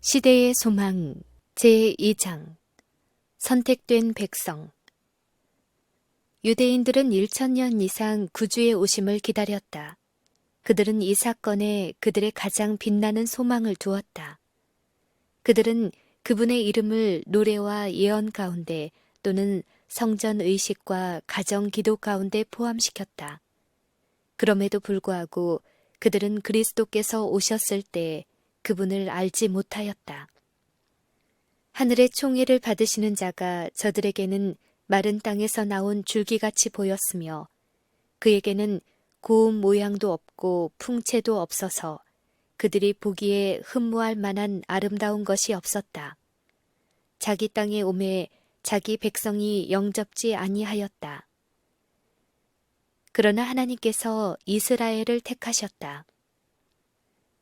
시대의 소망 제2장 선택된 백성. 유대인들은 1000년 이상 구주의 오심을 기다렸다. 그들은 이 사건에 그들의 가장 빛나는 소망을 두었다. 그들은 그분의 이름을 노래와 예언 가운데 또는 성전 의식과 가정 기도 가운데 포함시켰다. 그럼에도 불구하고 그들은 그리스도께서 오셨을 때 그분을 알지 못하였다. 하늘의 총애를 받으시는 자가 저들에게는 마른 땅에서 나온 줄기같이 보였으며 그에게는 고운 모양도 없고 풍채도 없어서 그들이 보기에 흠모할 만한 아름다운 것이 없었다. 자기 땅에 오매 자기 백성이 영접지 아니하였다. 그러나 하나님께서 이스라엘을 택하셨다.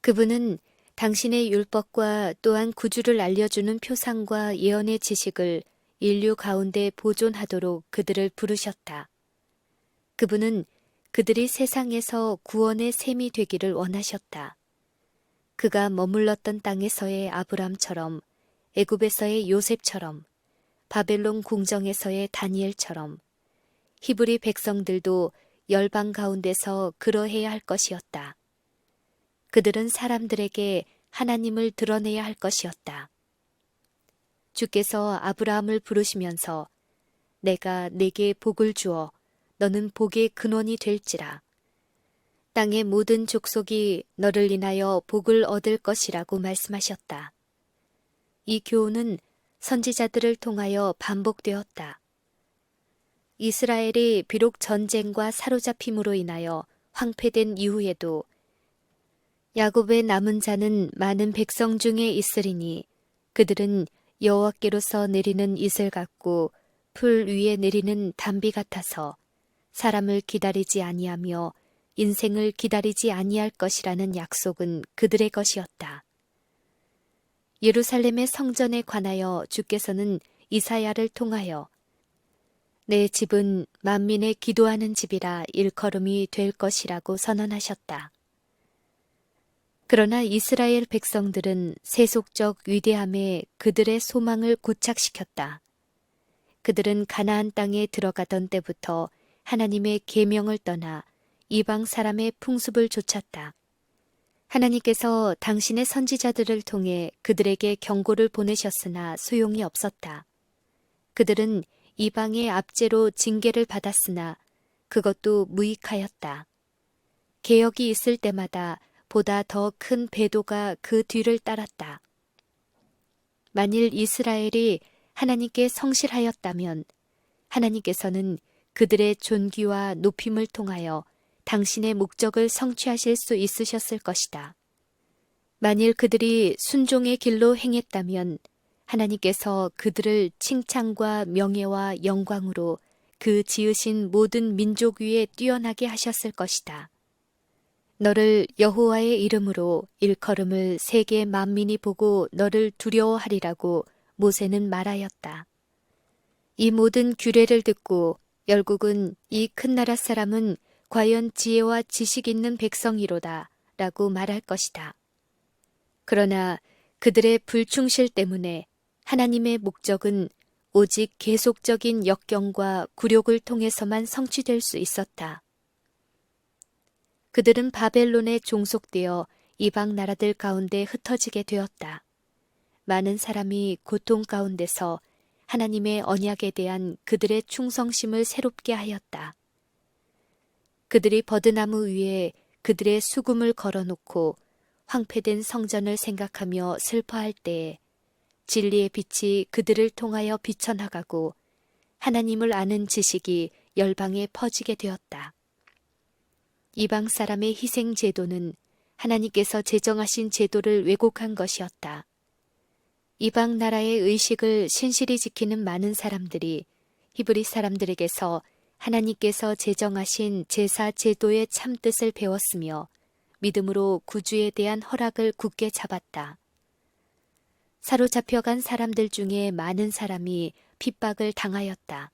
그분은 당신의 율법과 또한 구주를 알려주는 표상과 예언의 지식을 인류 가운데 보존하도록 그들을 부르셨다. 그분은 그들이 세상에서 구원의 셈이 되기를 원하셨다. 그가 머물렀던 땅에서의 아브람처럼, 애굽에서의 요셉처럼, 바벨론 궁정에서의 다니엘처럼, 히브리 백성들도 열방 가운데서 그러해야 할 것이었다. 그들은 사람들에게 하나님을 드러내야 할 것이었다. 주께서 아브라함을 부르시면서 내가 네게 복을 주어 너는 복의 근원이 될지라. 땅의 모든 족속이 너를 인하여 복을 얻을 것이라고 말씀하셨다. 이 교훈은 선지자들을 통하여 반복되었다. 이스라엘이 비록 전쟁과 사로잡힘으로 인하여 황폐된 이후에도 야곱의 남은 자는 많은 백성 중에 있으리니 그들은 여호와께로서 내리는 이슬 같고 풀 위에 내리는 담비 같아서 사람을 기다리지 아니하며 인생을 기다리지 아니할 것이라는 약속은 그들의 것이었다. 예루살렘의 성전에 관하여 주께서는 이사야를 통하여 내 집은 만민의 기도하는 집이라 일컬음이 될 것이라고 선언하셨다. 그러나 이스라엘 백성들은 세속적 위대함에 그들의 소망을 고착시켰다. 그들은 가나안 땅에 들어가던 때부터 하나님의 계명을 떠나 이방 사람의 풍습을 좇았다. 하나님께서 당신의 선지자들을 통해 그들에게 경고를 보내셨으나 소용이 없었다. 그들은 이방의 압제로 징계를 받았으나 그것도 무익하였다. 개혁이 있을 때마다 보다 더 큰 배도가 그 뒤를 따랐다. 만일 이스라엘이 하나님께 성실하였다면 하나님께서는 그들의 존귀와 높임을 통하여 당신의 목적을 성취하실 수 있으셨을 것이다. 만일 그들이 순종의 길로 행했다면 하나님께서 그들을 칭찬과 명예와 영광으로 그 지으신 모든 민족 위에 뛰어나게 하셨을 것이다. 너를 여호와의 이름으로 일컬음을 세계 만민이 보고 너를 두려워하리라고 모세는 말하였다. 이 모든 규례를 듣고 열국은 이 큰 나라 사람은 과연 지혜와 지식 있는 백성이로다 라고 말할 것이다. 그러나 그들의 불충실 때문에 하나님의 목적은 오직 계속적인 역경과 굴욕을 통해서만 성취될 수 있었다. 그들은 바벨론에 종속되어 이방 나라들 가운데 흩어지게 되었다. 많은 사람이 고통 가운데서 하나님의 언약에 대한 그들의 충성심을 새롭게 하였다. 그들이 버드나무 위에 그들의 수금을 걸어놓고 황폐된 성전을 생각하며 슬퍼할 때에 진리의 빛이 그들을 통하여 비쳐나가고 하나님을 아는 지식이 열방에 퍼지게 되었다. 이방 사람의 희생 제도는 하나님께서 제정하신 제도를 왜곡한 것이었다. 이방 나라의 의식을 신실히 지키는 많은 사람들이 히브리 사람들에게서 하나님께서 제정하신 제사 제도의 참뜻을 배웠으며 믿음으로 구주에 대한 허락을 굳게 잡았다. 사로잡혀간 사람들 중에 많은 사람이 핍박을 당하였다.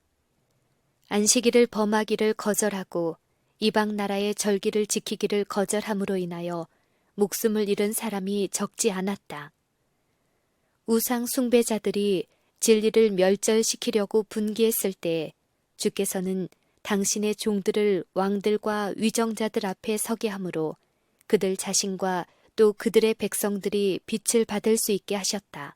안식일을 범하기를 거절하고 이방 나라의 절기를 지키기를 거절함으로 인하여 목숨을 잃은 사람이 적지 않았다. 우상 숭배자들이 진리를 멸절시키려고 분기했을 때 주께서는 당신의 종들을 왕들과 위정자들 앞에 서게 하므로 그들 자신과 또 그들의 백성들이 빛을 받을 수 있게 하셨다.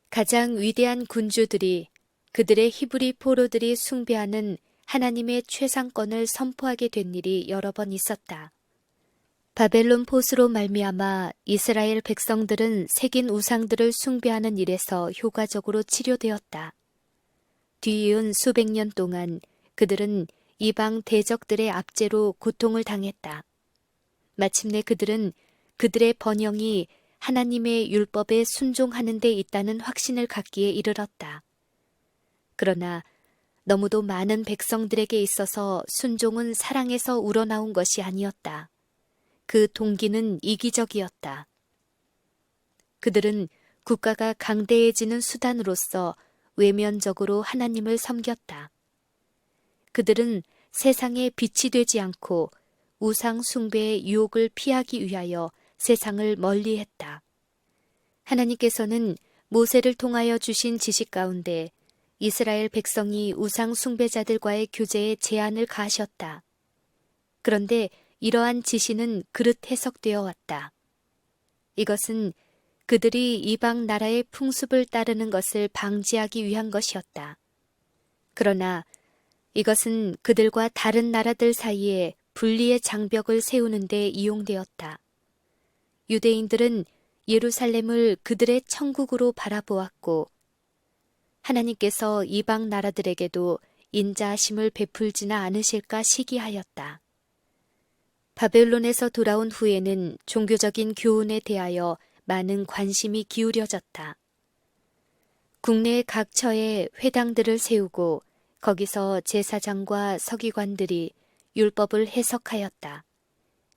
가장 위대한 군주들이 그들의 히브리 포로들이 숭배하는 하나님의 최상권을 선포하게 된 일이 여러 번 있었다. 바벨론 포수로 말미암아 이스라엘 백성들은 새긴 우상들을 숭배하는 일에서 효과적으로 치료되었다. 뒤이은 수백 년 동안 그들은 이방 대적들의 압제로 고통을 당했다. 마침내 그들은 그들의 번영이 하나님의 율법에 순종하는 데 있다는 확신을 갖기에 이르렀다. 그러나 너무도 많은 백성들에게 있어서 순종은 사랑에서 우러나온 것이 아니었다. 그 동기는 이기적이었다. 그들은 국가가 강대해지는 수단으로서 외면적으로 하나님을 섬겼다. 그들은 세상에 빛이 되지 않고 우상 숭배의 유혹을 피하기 위하여 세상을 멀리했다. 하나님께서는 모세를 통하여 주신 지식 가운데 이스라엘 백성이 우상 숭배자들과의 교제에 제한을 가하셨다. 그런데 이러한 지시는 그릇 해석되어 왔다. 이것은 그들이 이방 나라의 풍습을 따르는 것을 방지하기 위한 것이었다. 그러나 이것은 그들과 다른 나라들 사이에 분리의 장벽을 세우는 데 이용되었다. 유대인들은 예루살렘을 그들의 천국으로 바라보았고 하나님께서 이방 나라들에게도 인자하심을 베풀지나 않으실까 시기하였다. 바벨론에서 돌아온 후에는 종교적인 교훈에 대하여 많은 관심이 기울여졌다. 국내의 각 처에 회당들을 세우고 거기서 제사장과 서기관들이 율법을 해석하였다.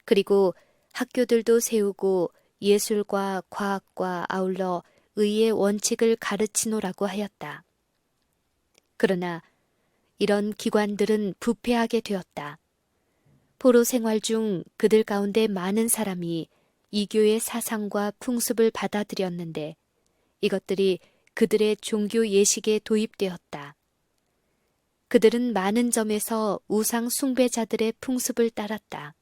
그리고 학교들도 세우고 예술과 과학과 아울러 의의 원칙을 가르치노라고 하였다. 그러나 이런 기관들은 부패하게 되었다. 포로 생활 중 그들 가운데 많은 사람이 이교의 사상과 풍습을 받아들였는데 이것들이 그들의 종교 예식에 도입되었다. 그들은 많은 점에서 우상 숭배자들의 풍습을 따랐다.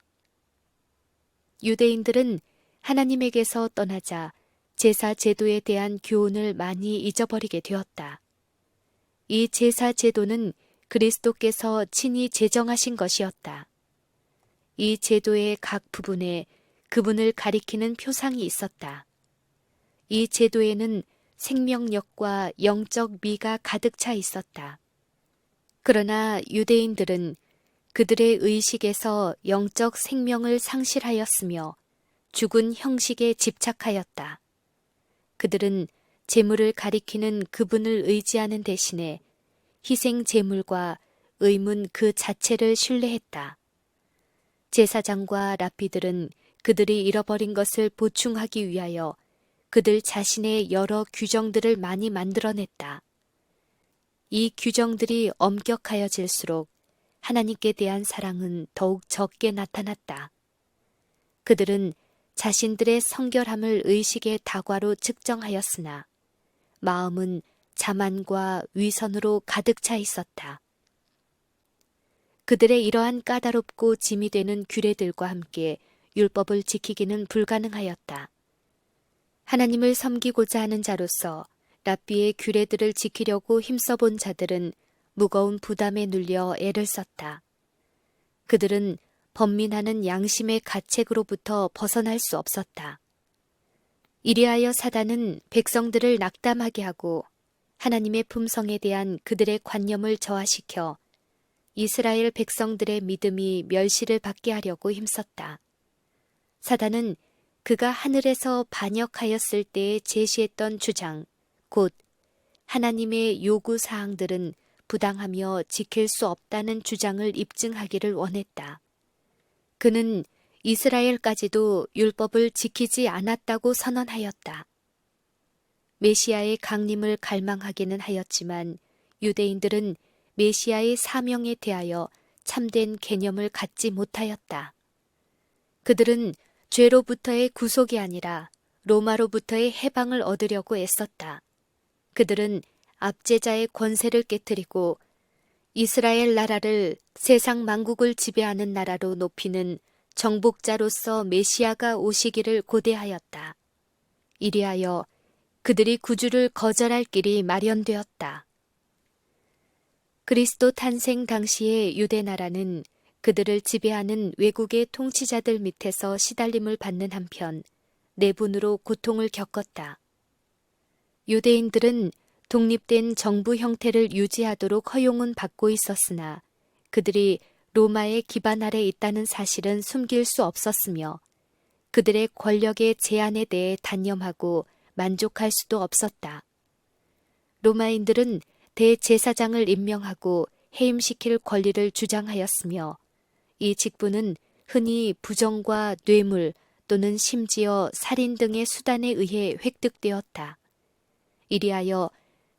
유대인들은 하나님에게서 떠나자 제사 제도에 대한 교훈을 많이 잊어버리게 되었다. 이 제사 제도는 그리스도께서 친히 제정하신 것이었다. 이 제도의 각 부분에 그분을 가리키는 표상이 있었다. 이 제도에는 생명력과 영적 미가 가득 차 있었다. 그러나 유대인들은 그들의 의식에서 영적 생명을 상실하였으며 죽은 형식에 집착하였다. 그들은 제물을 가리키는 그분을 의지하는 대신에 희생 제물과 의문 그 자체를 신뢰했다. 제사장과 랍비들은 그들이 잃어버린 것을 보충하기 위하여 그들 자신의 여러 규정들을 많이 만들어냈다. 이 규정들이 엄격하여질수록 하나님께 대한 사랑은 더욱 적게 나타났다. 그들은 자신들의 성결함을 의식의 다과로 측정하였으나 마음은 자만과 위선으로 가득 차 있었다. 그들의 이러한 까다롭고 짐이 되는 규례들과 함께 율법을 지키기는 불가능하였다. 하나님을 섬기고자 하는 자로서 랍비의 규례들을 지키려고 힘써본 자들은 무거운 부담에 눌려 애를 썼다. 그들은 번민하는 양심의 가책으로부터 벗어날 수 없었다. 이리하여 사단은 백성들을 낙담하게 하고 하나님의 품성에 대한 그들의 관념을 저하시켜 이스라엘 백성들의 믿음이 멸시를 받게 하려고 힘썼다. 사단은 그가 하늘에서 반역하였을 때에 제시했던 주장, 곧 하나님의 요구 사항들은 부당하며 지킬 수 없다는 주장을 입증하기를 원했다. 그는 이스라엘까지도 율법을 지키지 않았다고 선언하였다. 메시아의 강림을 갈망하기는 하였지만 유대인들은 메시아의 사명에 대하여 참된 개념을 갖지 못하였다. 그들은 죄로부터의 구속이 아니라 로마로부터의 해방을 얻으려고 애썼다. 그들은 압제자의 권세를 깨뜨리고 이스라엘 나라를 세상 만국을 지배하는 나라로 높이는 정복자로서 메시아가 오시기를 고대하였다. 이리하여 그들이 구주를 거절할 길이 마련되었다. 그리스도 탄생 당시의 유대 나라는 그들을 지배하는 외국의 통치자들 밑에서 시달림을 받는 한편 내분으로 고통을 겪었다. 유대인들은 독립된 정부 형태를 유지하도록 허용은 받고 있었으나 그들이 로마의 기반 아래 있다는 사실은 숨길 수 없었으며 그들의 권력의 제한에 대해 단념하고 만족할 수도 없었다. 로마인들은 대제사장을 임명하고 해임시킬 권리를 주장하였으며 이 직분은 흔히 부정과 뇌물 또는 심지어 살인 등의 수단에 의해 획득되었다. 이리하여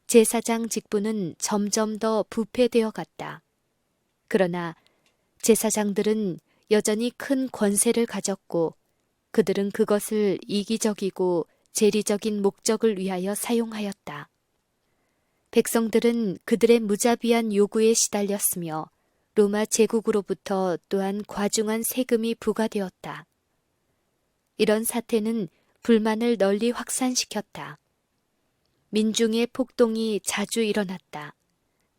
제사장 직분은 점점 더 부패되어 갔다. 그러나 제사장들은 여전히 큰 권세를 가졌고 그들은 그것을 이기적이고 재리적인 목적을 위하여 사용하였다. 백성들은 그들의 무자비한 요구에 시달렸으며 로마 제국으로부터 또한 과중한 세금이 부과되었다. 이런 사태는 불만을 널리 확산시켰다. 민중의 폭동이 자주 일어났다.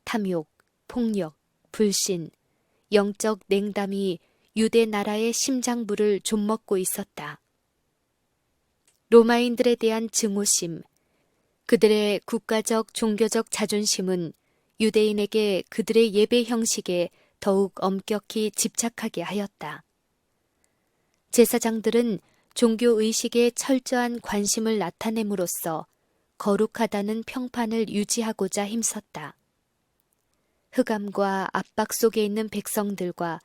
탐욕, 폭력, 불신, 영적 냉담이 유대 나라의 심장부를 좀먹고 있었다. 로마인들에 대한 증오심, 그들의 국가적 종교적 자존심은 유대인에게 그들의 예배 형식에 더욱 엄격히 집착하게 하였다. 제사장들은 종교의식에 철저한 관심을 나타냄으로써 거룩하다는 평판을 유지하고자 힘썼다. 흑암과 압박 속에 있는 백성들과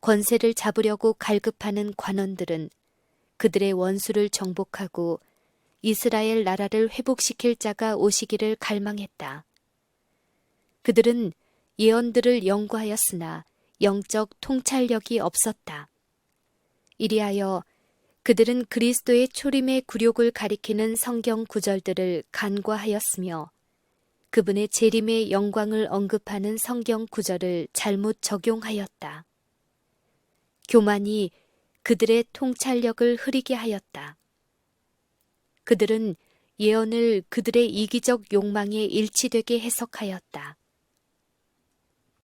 권세를 잡으려고 갈급하는 관원들은 그들의 원수를 정복하고 이스라엘 나라를 회복시킬 자가 오시기를 갈망했다. 그들은 예언들을 연구하였으나 영적 통찰력이 없었다. 이리하여 그들은 그리스도의 초림의 굴욕을 가리키는 성경 구절들을 간과하였으며 그분의 재림의 영광을 언급하는 성경 구절을 잘못 적용하였다. 교만이 그들의 통찰력을 흐리게 하였다. 그들은 예언을 그들의 이기적 욕망에 일치되게 해석하였다.